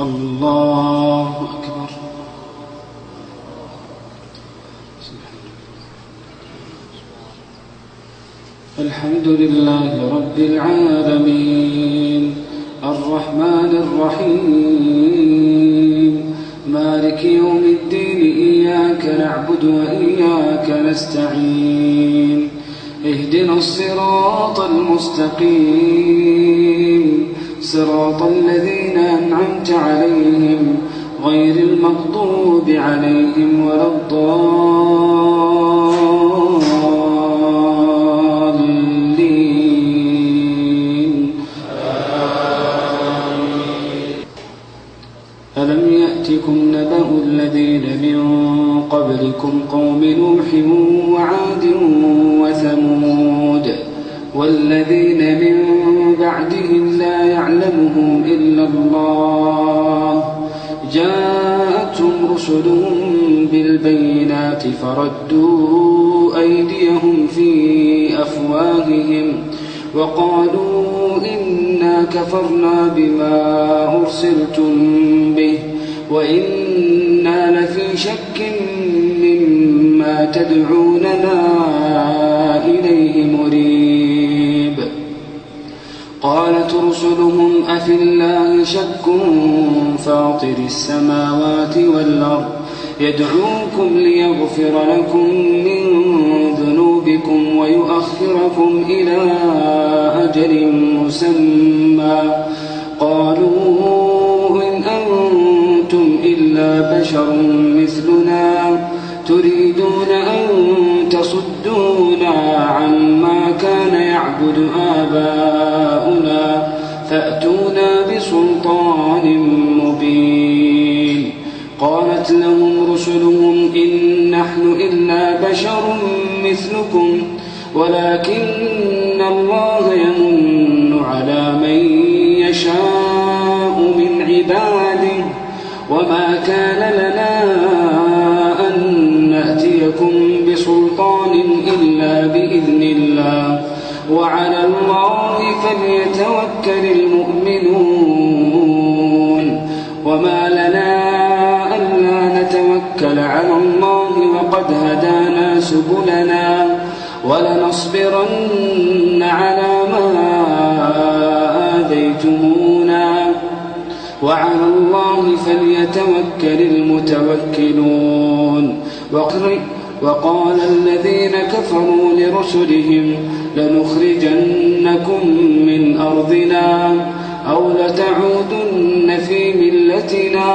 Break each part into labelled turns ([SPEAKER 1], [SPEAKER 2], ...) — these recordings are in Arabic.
[SPEAKER 1] الله أكبر. الحمد لله رب العالمين الرحمن الرحيم مالك يوم الدين إياك نعبد وإياك نستعين اهدنا الصراط المستقيم صراط الذين أنعمت عليهم غير المغضوب عليهم ولا الضالين. ألم يأتكم نبأ الذين من قبلكم قوم نوح وعاد وثمود والذين من بعدهم لا يعلمهم إلا الله جاءتهم رسلهم بالبينات فردوا أيديهم في أفواههم وقالوا إنا كفرنا بما أرسلتم به وإنا لفي شك مما تدعوننا إليه مريب. قالت رسلهم أفي الله شك فاطر السماوات والأرض يدعوكم ليغفر لكم من ذنوبكم ويؤخركم إلى أجل مسمى قالوا إن أنتم إلا بشر مثلنا تريدون أن تصدونا عما كان يعبد آباؤنا فأتونا بسلطان مبين. قالت لهم رسلهم إن نحن إلا بشر مثلكم ولكن الله يمن على من يشاء من عباده وما كان لنا أن نأتيكم بسلطان إلا بإذن الله وعلى الله فليتوكل المؤمنون. وما لنا ألا نتوكل على الله وقد هدانا سبلنا ولنصبرن على ما آذيتمونا وعلى الله فليتوكل المتوكلون. وقال الذين كفروا لرسلهم لنخرجنكم من أرضنا أو لتعودن في ملتنا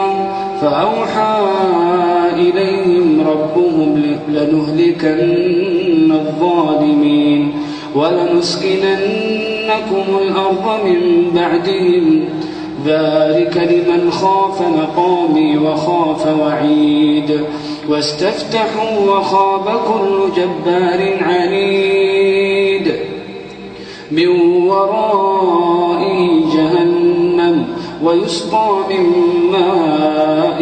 [SPEAKER 1] فأوحى إليهم ربهم لنهلكن الظالمين ولنسكننكم الأرض من بعدهم ذلك لمن خاف مقامي وخاف وعيد. واستفتحوا وخاب كل جبار عنيد من ورائه جهنم ويسقى من ماء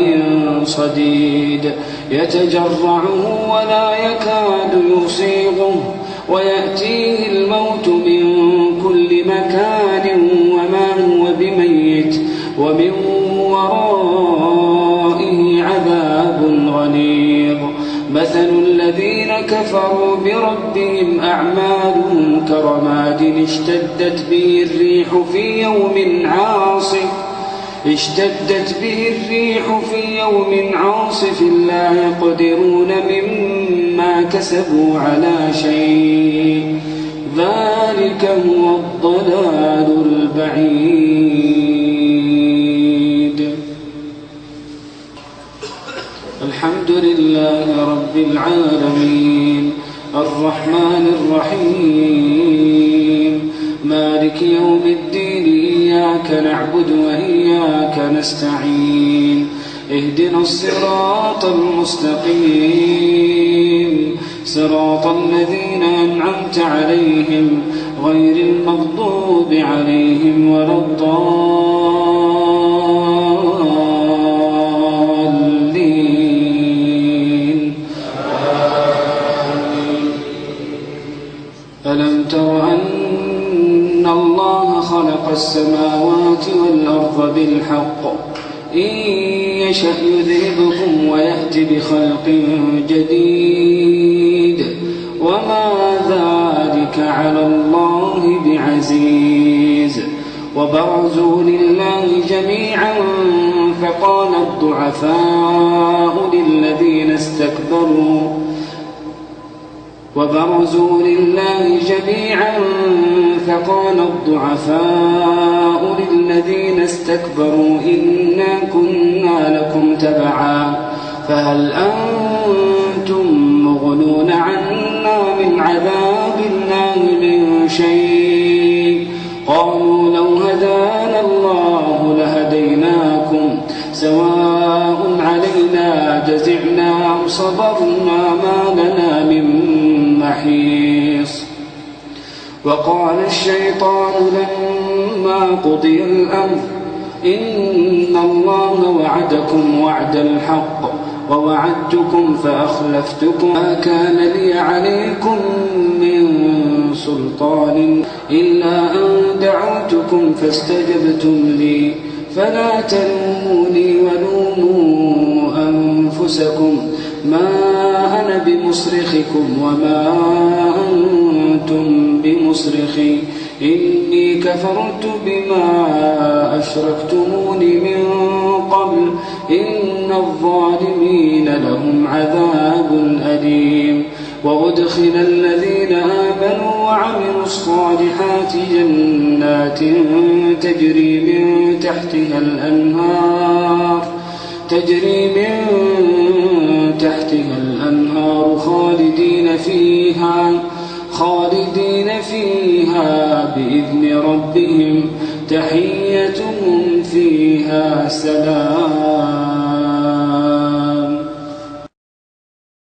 [SPEAKER 1] صديد يتجرعه ولا يكاد يصيغه ويأتيه الموت من كل مكان وما هو بميت ومن ورائه عذاب غليظ. مثل الذين كفروا بربهم أعمالهم كرماد اشتدت به الريح في يوم عاصف لا يقدرون مما كسبوا على شيء ذلك هو الضلال البعيد. الحمد لله رب العالمين الرحمن الرحيم مالك يوم الدين إياك نعبد وإياك نستعين اهدنا الصراط المستقيم صراط الذين أنعمت عليهم غير المغضوب عليهم ولا الضالين. ألم تر أن الله خلق السماوات والأرض بالحق إن يشأ يذهبكم ويأتي بخلق جديد وما ذلك على الله بعزيز. وبرزوا لله جميعا فقال الضعفاء للذين استكبروا إنا كنا لكم تبعا فهل أنتم مغنون عنا من عذاب الله من شيء قالوا لو هدانا الله لهديناكم سواء علينا جزعنا أم صبرنا ما لنا من محيص. وقال الشيطان لما قضي الأمر إن الله وعدكم وعد الحق ووعدتكم فأخلفتكم ما كان لي عليكم من سلطان إلا أن دعوتكم فاستجبتم لي فلا تلوموني ولوموا أنفسكم ما أنا بمصرخكم وما أنتم بمصرخي إني كفرت بما أشركتمون من قبل إن الظالمين لهم عذاب أليم. وأدخل الذين آمنوا وعملوا الصالحات جنات تجري من تحتها الأنهار خالدين فيها بإذن ربهم تحيتهم فيها سلام.